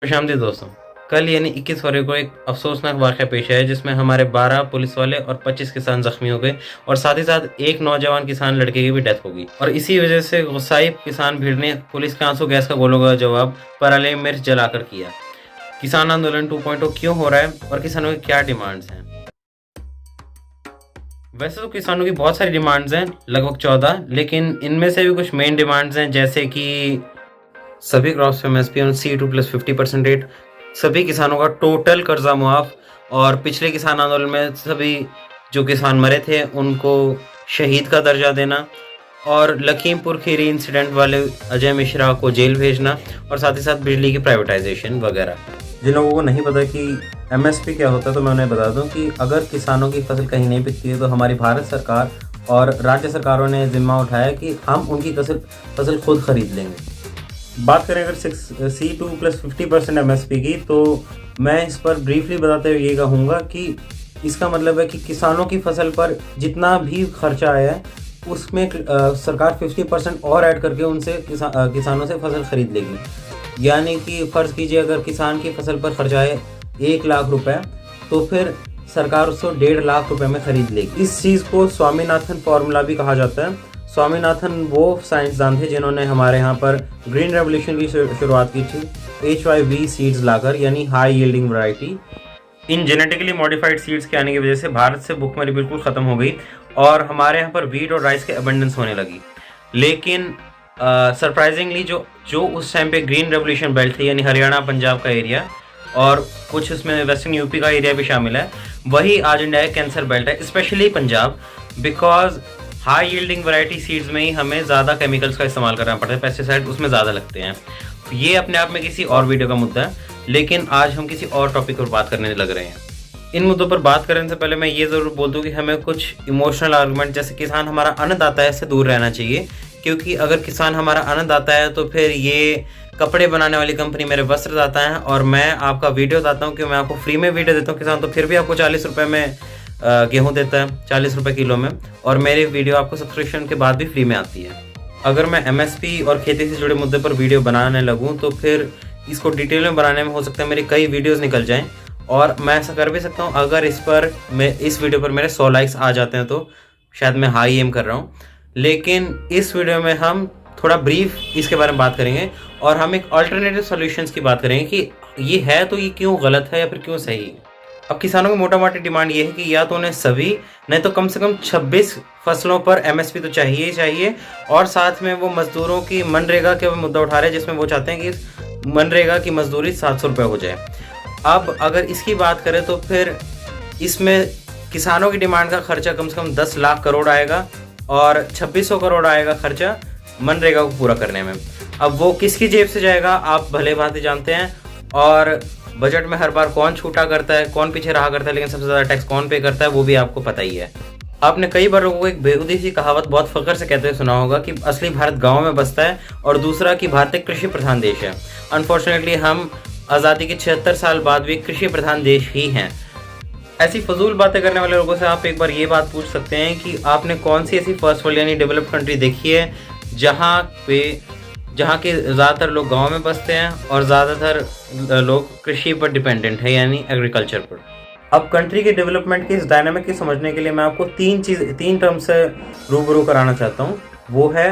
खुशामदीद दोस्तों। कल यानी 21 फरवरी को एक अफसोसनाक वाक़या पेश आया जिसमें हमारे 12 पुलिस वाले और 25 किसान ज़ख्मी हो गए और साथ ही साथ एक नौजवान किसान लड़के की भी डेथ हो गई। और इसी वजह से गुस्साई किसान भीड़ ने पुलिस के आंसू गैस का गोलों का जवाब पराली मिर्च जलाकर किया। किसान आंदोलन 2.0 क्यों हो रहा है और किसानों की क्या डिमांड्स हैं? वैसे तो किसानों की बहुत सारी डिमांड्स हैं, लगभग 14, लेकिन इनमें से भी कुछ मेन डिमांड्स हैं जैसे कि सभी क्रॉप्स पे MSP on C2 plus 50% rate, सभी किसानों का टोटल कर्जा मुआफ और पिछले किसान आंदोलन में सभी जो किसान मरे थे उनको शहीद का दर्जा देना और लखीमपुर खीरी इंसिडेंट वाले अजय मिश्रा को जेल भेजना और साथ ही साथ बिजली की प्राइवेटाइजेशन वगैरह। जिन लोगों को नहीं पता कि एमएसपी क्या होता है तो मैं उन्हें बता दूं कि अगर किसानों की फसल कहीं नहीं बिकती है तो हमारी भारत सरकार और राज्य सरकारों ने जिम्मा उठाया कि हम उनकी फसल खुद खरीद लेंगे। बात करें अगर C2 प्लस 50% एमएसपी की, तो मैं इस पर ब्रीफली बताते हुए ये कहूँगा कि इसका मतलब है कि किसानों की फसल पर जितना भी खर्चा आया है उसमें सरकार 50% और ऐड करके उनसे किसानों से फसल खरीद लेगी। यानी कि फ़र्ज़ कीजिए अगर किसान की फसल पर खर्चा है 1 लाख रुपए, तो फिर सरकार उसको 1.5 लाख रुपए में खरीद लेगी। इस चीज़ को स्वामीनाथन फार्मूला भी कहा जाता है। स्वामीनाथन वो साइंसदान थे जिन्होंने हमारे यहाँ पर ग्रीन रेवोल्यूशन की शुरुआत की थी HYV सीड्स लाकर, यानी हाई यील्डिंग वैरायटी। इन जेनेटिकली मॉडिफाइड सीड्स के आने की वजह से भारत से भुखमरी बिल्कुल ख़त्म हो गई और हमारे यहाँ पर वीट और राइस के अबंडेंस होने लगी। लेकिन सरप्राइजिंगली जो उस टाइम पे ग्रीन रेवोल्यूशन बेल्ट थी, यानी हरियाणा पंजाब का एरिया और कुछ उसमें वेस्टर्न यूपी का एरिया भी शामिल है, वही आज इंडिया का कैंसर बेल्ट है, specially Punjab. Because high yielding variety seeds में ही हमें ज़्यादा केमिकल्स का इस्तेमाल करना पड़ता है, पेस्टिसाइड उसमें ज़्यादा लगते हैं। ये अपने आप में किसी और वीडियो का मुद्दा है, लेकिन आज हम किसी और टॉपिक पर बात करने लग रहे हैं। इन मुद्दों पर बात करने से पहले मैं ये ज़रूर बोल दूँ कि हमें कुछ इमोशनल आर्गूमेंट जैसे किसान हमारा अन्नदाता है से दूर रहना चाहिए, क्योंकि अगर किसान हमारा अन्नदाता है तो फिर ये कपड़े बनाने वाली कंपनी मेरे वस्त्र दाता है और मैं आपका वीडियो दाता हूँ कि मैं आपको फ्री में वीडियो देता हूँ किसान, तो फिर भी आपको 40 रुपये में गेहूँ देता है, 40 रुपये किलो में, और मेरी वीडियो आपको सब्सक्रिप्शन के बाद भी फ्री में आती है। अगर मैं एमएसपी और खेती से जुड़े मुद्दे पर वीडियो बनाने लगूँ तो फिर इसको डिटेल में बनाने में हो सकता है मेरी कई वीडियोस निकल जाएं, और मैं ऐसा कर भी सकता हूं अगर इस वीडियो पर मेरे 100 लाइक्स आ जाते हैं तो शायद मैं हाई एम कर रहा हूं। लेकिन इस वीडियो में हम थोड़ा ब्रीफ इसके बारे में बात करेंगे और हम एक अल्टरनेटिव सॉल्यूशंस की बात करेंगे कि ये है तो ये क्यों गलत है या फिर क्यों सही है। अब किसानों की मोटा मोटी डिमांड ये है कि या तो उन्हें सभी नहीं तो कम से कम 26 फसलों पर एमएसपी तो चाहिए ही चाहिए, और साथ में वो मजदूरों की मनरेगा के मुद्दा उठा रहे हैं जिसमें वो चाहते हैं कि मनरेगा की मजदूरी 700 रुपये हो जाए। अब अगर इसकी बात करें तो फिर इसमें किसानों की डिमांड का खर्चा कम से कम 10 लाख करोड़ आएगा और 2600 करोड़ आएगा खर्चा मनरेगा को पूरा करने में। अब वो किसकी जेब से जाएगा आप भले भांति जानते हैं, और बजट में हर बार कौन छूटा करता है, कौन पीछे रहा करता है, लेकिन सबसे ज़्यादा टैक्स कौन पे करता है वो भी आपको पता ही है। आपने कई बार लोगों को एक बेहूदी सी कहावत बहुत फख्र से कहते हुए सुना होगा कि असली भारत गाँव में बसता है, और दूसरा कि भारत एक कृषि प्रधान देश है। अनफॉर्चुनेटली हम आज़ादी के 76 साल बाद भी कृषि प्रधान देश ही हैं। ऐसी फजूल बातें करने वाले लोगों से आप एक बार ये बात पूछ सकते हैं कि आपने कौन सी ऐसी फर्स्ट वर्ल्ड यानी डेवलप्ड कंट्री देखी है जहाँ के ज़्यादातर लोग गांव में बसते हैं और ज़्यादातर लोग कृषि पर डिपेंडेंट है, यानी एग्रीकल्चर पर। अब कंट्री के डेवलपमेंट की इस डायनामिक की समझने के लिए मैं आपको तीन टर्म से रूबरू कराना चाहता हूँ। वो है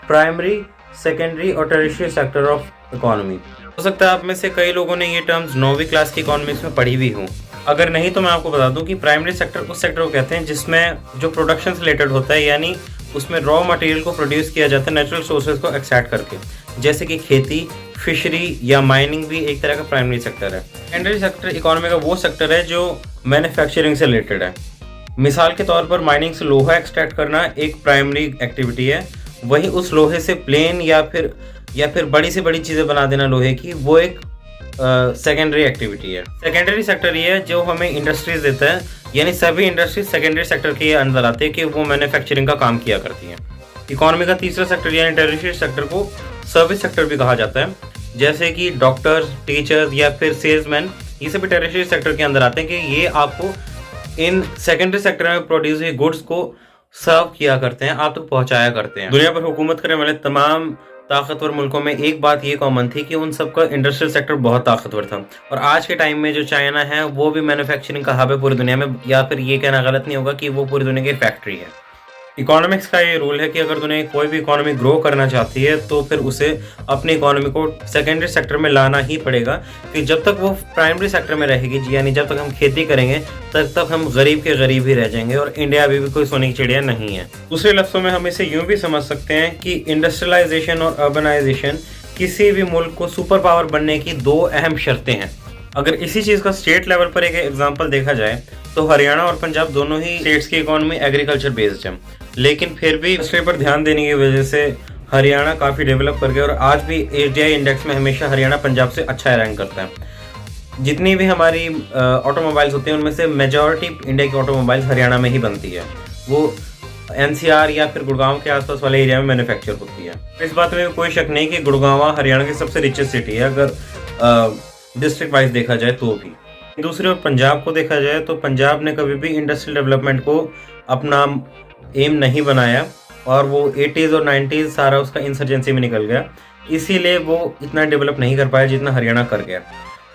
प्राइमरी, सेकेंडरी और टर्शियरी सेक्टर ऑफ इकोनॉमी। हो सकता है आप में से कई लोगों ने ये टर्म्स 9वीं क्लास की इकोनॉमिक्स में पढ़ी भी हों। अगर नहीं तो मैं आपको बता दूं कि प्राइमरी सेक्टर उस सेक्टर को कहते हैं जिसमें जो प्रोडक्शन से रिलेटेड होता है, यानी उसमें रॉ मटेरियल को प्रोड्यूस किया जाता है नेचुरल सोर्सेज को एक्सट्रैक्ट करके, जैसे कि खेती, फिशरी या माइनिंग भी एक तरह का प्राइमरी सेक्टर है। सेकेंडरी सेक्टर इकोनॉमी का वो सेक्टर है जो मैन्युफैक्चरिंग से रिलेटेड है। मिसाल के तौर पर माइनिंग से लोहा एक्सट्रैक्ट करना एक प्राइमरी एक्टिविटी है, वहीं उस लोहे से प्लेन या फिर बड़ी से बड़ी चीज़ें बना देना लोहे की, वो एक सेकेंडरी एक्टिविटी है। सेकेंडरी सेक्टर ये है जो हमें इंडस्ट्रीज देता है, यानी सभी इंडस्ट्रीज सेकेंडरी सेक्टर के अंदर आते हैं कि वो मैन्युफैक्चरिंग का काम किया करती हैं। इकोनॉमी का तीसरा सेक्टर यानी टर्शियरी सेक्टर को सर्विस सेक्टर भी कहा जाता है, जैसे कि डॉक्टर्स, टीचर्स या फिर सेल्समैन, ये सभी टर्शियरी सेक्टर के अंदर आते हैं कि ये आपको इन सेकेंडरी सेक्टर में प्रोड्यूस हुई गुड्स को सर्व किया करते हैं, आप तक पहुंचाया करते हैं। दुनिया पर हुकूमत करने वाले तमाम ताकतवर मुल्कों में एक बात ये कॉमन थी कि उन सबका इंडस्ट्रियल सेक्टर बहुत ताकतवर था। और आज के टाइम में जो चाइना है वो भी मैन्युफैक्चरिंग का हब है पूरी दुनिया में, या फिर ये कहना गलत नहीं होगा कि वो पूरी दुनिया की फैक्ट्री है। इकोनॉमिक्स का ये रूल है कि अगर दुनिया की कोई भी इकोनॉमी ग्रो करना चाहती है तो फिर उसे अपनी इकोनॉमी को सेकेंडरी सेक्टर में लाना ही पड़ेगा, कि जब तक वो प्राइमरी सेक्टर में रहेगी, यानी जब तक हम खेती करेंगे तब तक हम गरीब के गरीब ही रह जाएंगे, और इंडिया अभी भी कोई सोने की चिड़िया नहीं है। दूसरे लफ्जों में हम इसे यूं भी समझ सकते हैं कि इंडस्ट्रियलाइजेशन और अर्बनाइजेशन किसी भी मुल्क को सुपर पावर बनने की दो अहम शर्तें हैं। अगर इसी चीज़ का स्टेट लेवल पर एक एग्जांपल देखा जाए तो हरियाणा और पंजाब दोनों ही स्टेट्स की इकोनॉमी एग्रीकल्चर बेस्ड है, लेकिन फिर भी इंडस्ट्री पर ध्यान देने की वजह से हरियाणा काफ़ी डेवलप कर गया और आज भी एजीआई इंडेक्स में हमेशा हरियाणा पंजाब से अच्छा रैंक करता है। जितनी भी हमारी ऑटोमोबाइल्स होती हैं उनमें से मेजॉरिटी इंडिया की ऑटोमोबाइल्स हरियाणा में ही बनती है, वो एनसीआर या फिर गुड़गांव के आसपास वाले एरिया में मैन्युफैक्चर होती है। इस बात में कोई शक नहीं कि गुड़गांव हरियाणा की सबसे रिचेस्ट सिटी है अगर डिस्ट्रिक्ट वाइज देखा जाए तो भी। दूसरी ओर पंजाब को देखा जाए तो पंजाब ने कभी भी इंडस्ट्रियल डेवलपमेंट को अपना एम नहीं बनाया और वो 80s और 90s सारा उसका इंसर्जेंसी में निकल गया, इसीलिए वो इतना डेवलप नहीं कर पाया जितना हरियाणा कर गया।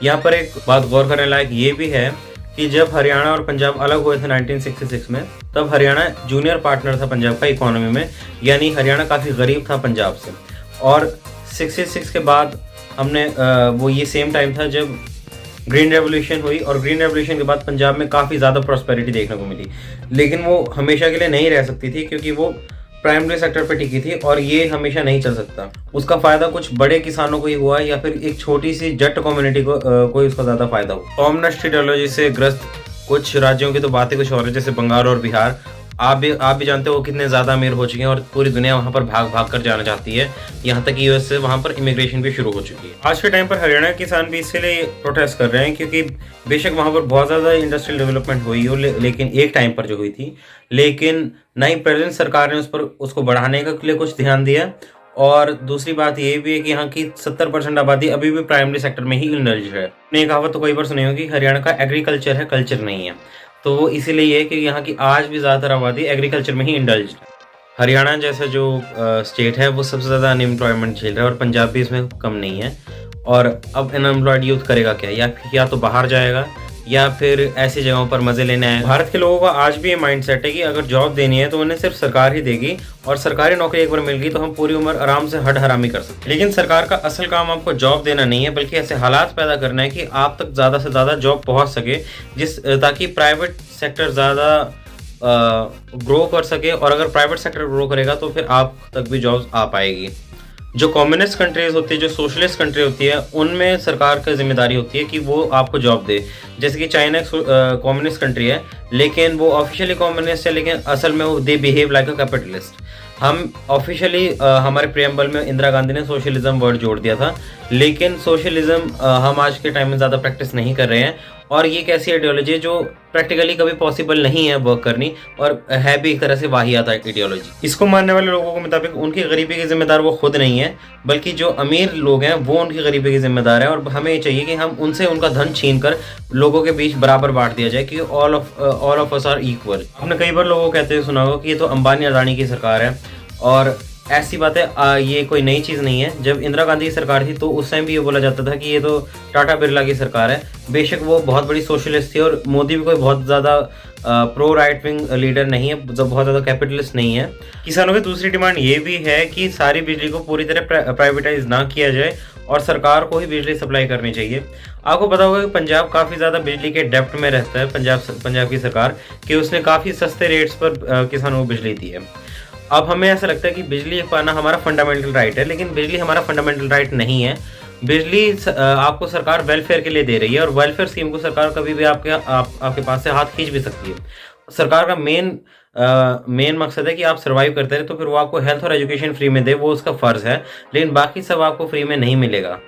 यहाँ पर एक बात गौर करने लायक ये भी है कि जब हरियाणा और पंजाब अलग हुए थे 1966 में, तब हरियाणा जूनियर पार्टनर था पंजाब का इकोनॉमी में, यानी हरियाणा काफ़ी गरीब था पंजाब से। और 66 के बाद हमने वो ये सेम टाइम था जब ग्रीन रेवोल्यूशन हुई, और ग्रीन रेवोल्यूशन के बाद पंजाब में काफ़ी ज़्यादा प्रॉस्पेरिटी देखने को मिली, लेकिन वो हमेशा के लिए नहीं रह सकती थी क्योंकि वो प्राइमरी सेक्टर पे टिकी थी और ये हमेशा नहीं चल सकता। उसका फ़ायदा कुछ बड़े किसानों को ही हुआ या फिर एक छोटी सी जट कम्युनिटी को कोई उसका ज़्यादा फायदा हुआ। कॉम्युनिस्ट आइडियोलॉजी से ग्रस्त कुछ राज्यों की तो बातें कुछ और है, जैसे बंगाल और बिहार। आप भी जानते हो कितने ज़्यादा अमीर हो चुके हैं और पूरी दुनिया वहाँ पर भाग भाग कर जाना चाहती है, यहाँ तक कि यूएस से वहाँ पर इमिग्रेशन भी शुरू हो चुकी है। आज के टाइम पर हरियाणा के किसान भी इसीलिए प्रोटेस्ट कर रहे हैं क्योंकि बेशक वहाँ पर बहुत ज़्यादा इंडस्ट्रियल डेवलपमेंट हुई हो, लेकिन एक टाइम पर जो हुई थी, लेकिन नई प्रेजेंट सरकार ने उसको बढ़ाने के लिए कुछ ध्यान दिया। और दूसरी बात ये भी है कि यहाँ की 70% आबादी अभी भी प्राइमरी सेक्टर में ही इंडल्ज है। ये कहावत तो कई बार सुनी होगी, हरियाणा का एग्रीकल्चर है, कल्चर नहीं है। तो वो इसीलिए ये है कि यहाँ की आज भी ज़्यादातर आबादी एग्रीकल्चर में ही इंडल्ज है। हरियाणा जैसा जो स्टेट है वो सबसे ज़्यादा अनएम्प्लॉयमेंट झेल रहा है और पंजाब भी इसमें कम नहीं है। और अब अनएम्प्लॉयड यूथ करेगा क्या, या तो बाहर जाएगा या फिर ऐसी जगहों पर मज़े लेने आए। भारत के लोगों का आज भी ये माइंडसेट है कि अगर जॉब देनी है तो उन्हें सिर्फ सरकार ही देगी, और सरकारी नौकरी एक बार मिल गई तो हम पूरी उम्र आराम से हड हरामी कर सकते हैं। लेकिन सरकार का असल काम आपको जॉब देना नहीं है, बल्कि ऐसे हालात पैदा करना है कि आप तक ज़्यादा से ज़्यादा जॉब पहुँच सके, ताकि प्राइवेट सेक्टर ज़्यादा ग्रो कर सके। और अगर प्राइवेट सेक्टर ग्रो करेगा तो फिर आप तक भी जॉब्स आ पाएगी। जो कम्युनिस्ट कंट्रीज होती है, जो सोशलिस्ट कंट्री होती है, उनमें सरकार की जिम्मेदारी होती है कि वो आपको जॉब दे। जैसे कि चाइना एक कम्युनिस्ट कंट्री है, लेकिन वो ऑफिशियली कम्युनिस्ट है, लेकिन असल में वो they behave like a capitalist. हम ऑफिशियली हमारे प्रियम्बल में इंदिरा गांधी ने सोशलिज्म वर्ड जोड़ दिया था, लेकिन सोशलिज्म हम आज के टाइम में ज़्यादा प्रैक्टिस नहीं कर रहे हैं। और ये एक ऐसी आइडियोलॉजी है जो प्रैक्टिकली कभी पॉसिबल नहीं है वर्क करनी, और है भी एक तरह से वाहियात आइडियोलॉजी। इसको मानने वाले लोगों के मुताबिक उनकी गरीबी के जिम्मेदार वो खुद नहीं है, बल्कि जो अमीर लोग हैं वो उनकी गरीबी के जिम्मेदार हैं। और हमें ये चाहिए कि हम उनसे उनका धन छीन कर लोगों के बीच बराबर बांट दिया जाए कि all of us are equal. आपने कई बार लोगों को कहते हुए सुना होगा कि ये तो अंबानी अडानी की सरकार है, और ऐसी बातें ये कोई नई चीज़ नहीं है। जब इंदिरा गांधी की सरकार थी तो उस टाइम भी ये बोला जाता था कि ये तो टाटा बिरला की सरकार है। बेशक वो बहुत बड़ी सोशलिस्ट थी, और मोदी भी कोई बहुत ज़्यादा प्रो राइट विंग लीडर नहीं है, बहुत ज़्यादा कैपिटलिस्ट नहीं है। किसानों की दूसरी डिमांड ये भी है कि सारी बिजली को पूरी तरह प्राइवेटाइज ना किया जाए और सरकार को ही बिजली सप्लाई करनी चाहिए। आपको पता होगा कि पंजाब काफ़ी ज़्यादा बिजली के डेप्ट में रहता है, पंजाब की सरकार, कि उसने काफ़ी सस्ते रेट्स पर किसानों को बिजली दी है। अब हमें ऐसा लगता है कि बिजली पाना हमारा फंडामेंटल राइट है, लेकिन बिजली हमारा फंडामेंटल राइट नहीं है। बिजली आपको सरकार वेलफेयर के लिए दे रही है, और वेलफेयर स्कीम को सरकार कभी भी आपके पास से हाथ खींच भी सकती है। सरकार का मेन मकसद है कि आप सर्वाइव करते रहे, तो फिर वो आपको हेल्थ और एजुकेशन फ्री में दे, वो उसका फ़र्ज़ है, लेकिन बाकी सब आपको फ्री में नहीं मिलेगा।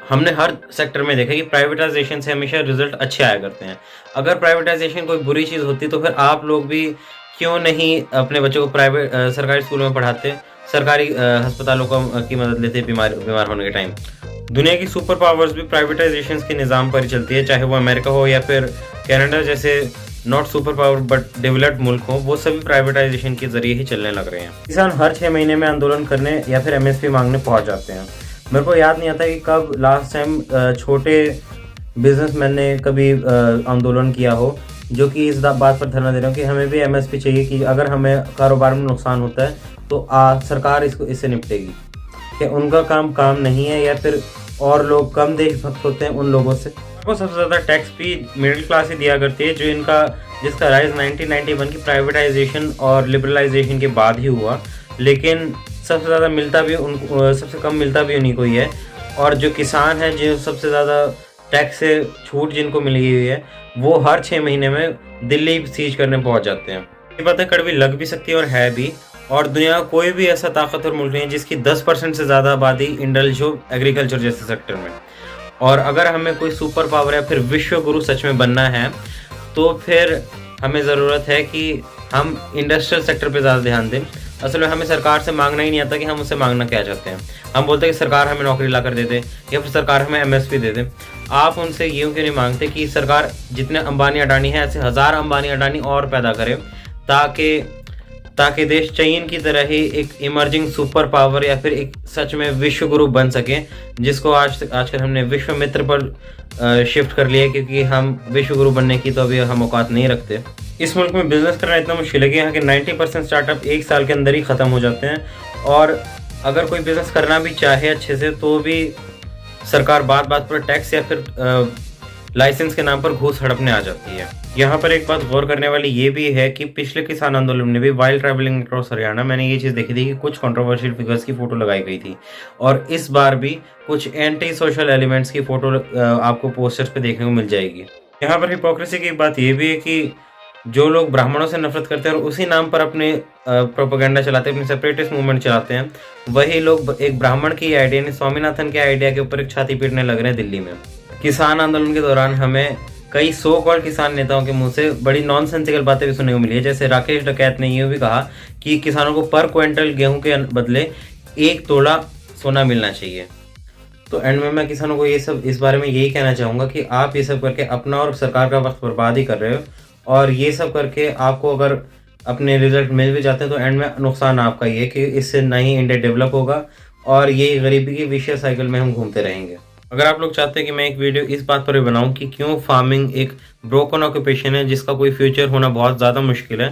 हमने हर सेक्टर में देखा कि प्राइवेटाइजेशन से हमेशा रिजल्ट अच्छे आया करते हैं। अगर प्राइवेटाइजेशन कोई बुरी चीज़ होती तो फिर आप लोग भी क्यों नहीं अपने बच्चों को सरकारी स्कूलों में पढ़ाते, सरकारी अस्पतालों की मदद लेते बीमार होने के टाइम। दुनिया की सुपर पावर्स भी प्राइवेटाइजेशन के निज़ाम पर ही चलती है, चाहे वो अमेरिका हो या फिर कनाडा जैसे not super power but developed मुल्क हो, वो सभी प्राइवेटाइजेशन के जरिए ही चलने लग रहे हैं। किसान हर 6 महीने में आंदोलन करने या फिर एमएसपी मांगने पहुंच जाते हैं। मेरे को याद नहीं आता कि कब लास्ट टाइम छोटे बिजनेसमैन ने कभी आंदोलन किया हो जो कि इस बात पर धरना दे रहे हो कि हमें भी एमएसपी चाहिए, कि अगर हमें कारोबार में नुकसान होता है तो सरकार इससे निपटेगी। कि उनका काम नहीं है, या फिर और लोग कम देशभक्त होते हैं उन लोगों से। को सबसे ज़्यादा टैक्स भी मिडिल क्लास ही दिया करती है, जिसका राइज 1991 की प्राइवेटाइजेशन और लिबरलाइजेशन के बाद ही हुआ। लेकिन सबसे कम मिलता भी उन्हीं को ही है। और जो किसान है, जो सबसे ज़्यादा टैक्स से छूट जिनको मिली हुई है, वो हर 6 महीने में दिल्ली सीज करने पहुंच जाते हैं। ये बातें कड़वी लग भी सकती है और है भी। और दुनिया का कोई भी ऐसा ताकतवर मुल्क नहीं है जिसकी 10% से ज़्यादा आबादी इंडल्ज हो एग्रीकल्चर जैसे सेक्टर में। और अगर हमें कोई सुपर पावर या फिर विश्व गुरु सच में बनना है, तो फिर हमें ज़रूरत है कि हम इंडस्ट्रियल सेक्टर पे ज़्यादा ध्यान दें। असल में हमें सरकार से मांगना ही नहीं आता कि हम उससे मांगना क्या चाहते हैं। हम बोलते हैं कि सरकार हमें नौकरी ला कर दे दे, या फिर सरकार हमें एमएसपी दे दे। आप उनसे यूँ क्यों नहीं मांगते कि सरकार जितने अंबानी अडानी हैं, ऐसे 1000 अंबानी अडानी और पैदा करे, ताकि देश चीन की तरह ही एक इमर्जिंग सुपर पावर या फिर एक सच में विश्व गुरु बन सके, जिसको आजकल हमने विश्व मित्र पर शिफ्ट कर लिया, क्योंकि हम विश्व गुरु बनने की तो अभी हम औकात नहीं रखते। इस मुल्क में बिजनेस करना इतना मुश्किल है कि यहाँ के 90% स्टार्टअप 1 साल के अंदर ही ख़त्म हो जाते हैं। और अगर कोई बिजनेस करना भी चाहे अच्छे से, तो भी सरकार बात बात पर टैक्स या फिर लाइसेंस के नाम पर घूस हड़पने आ जाती है। यहाँ पर एक बात गौर करने वाली ये भी है कि पिछले किसान आंदोलन में भी वाइल ट्रैवलिंग अक्रॉस हरियाणा मैंने ये चीज़ देखी थी कि कुछ कंट्रोवर्शियल फिगर्स की फ़ोटो लगाई गई थी। और इस बार भी कुछ एंटी सोशल एलिमेंट्स की फ़ोटो आपको पोस्टर्स पे देखने को मिल जाएगी। यहाँ पर हिपोक्रेसी की बात ये भी है कि जो लोग ब्राह्मणों से नफरत करते हैं और उसी नाम पर अपने प्रोपेगेंडा चलाते हैं, अपनी सेपरेटिस्ट मूवमेंट चलाते हैं, वही लोग एक ब्राह्मण की आइडिया यानी स्वामीनाथन के आइडिया के ऊपर एक छाती पीटने लग रहे हैं दिल्ली में। किसान आंदोलन के दौरान हमें कई सो कॉल्ड किसान नेताओं के मुंह से बड़ी नॉनसेंसिकल बातें भी सुनने को मिली है। जैसे राकेश डकैत ने ये भी कहा कि किसानों को पर क्विंटल गेहूं के बदले 1 तोला सोना मिलना चाहिए। तो एंड में मैं किसानों को इस बारे में यही कहना चाहूँगा कि आप ये सब करके अपना और सरकार का वक्त बर्बाद ही कर रहे हो। और ये सब करके आपको अगर अपने रिजल्ट मिल भी जाते हैं, तो एंड में नुकसान आपका ही है कि इससे ना ही इंडिया डेवलप होगा और ये गरीबी की विशेष साइकिल में हम घूमते रहेंगे। अगर आप लोग चाहते हैं कि मैं एक वीडियो इस बात पर भी बनाऊं कि क्यों फार्मिंग एक ब्रोकन ऑक्यूपेशन है जिसका कोई फ्यूचर होना बहुत ज़्यादा मुश्किल है,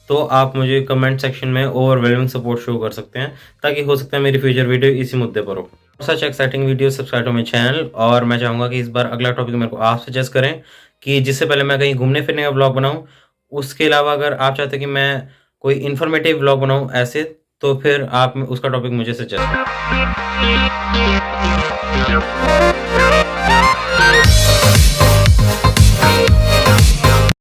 तो आप मुझे कमेंट सेक्शन में ओवरवेलमिंग सपोर्ट शो कर सकते हैं, ताकि हो सकता है मेरी फ्यूचर वीडियो इसी मुद्दे पर हो। Such exciting video subscribe to my channel. और मैं चाहूँगा कि इस बार अगला टॉपिक मेरे को आप सजेस्ट करें कि जिससे पहले मैं कहीं घूमने फिरने का ब्लॉग बनाऊँ। उसके अलावा अगर आप चाहते हैं कि मैं कोई इन्फॉर्मेटिव ब्लॉग बनाऊँ ऐसे, तो फिर आप उसका टॉपिक मुझे सजेस्ट करें।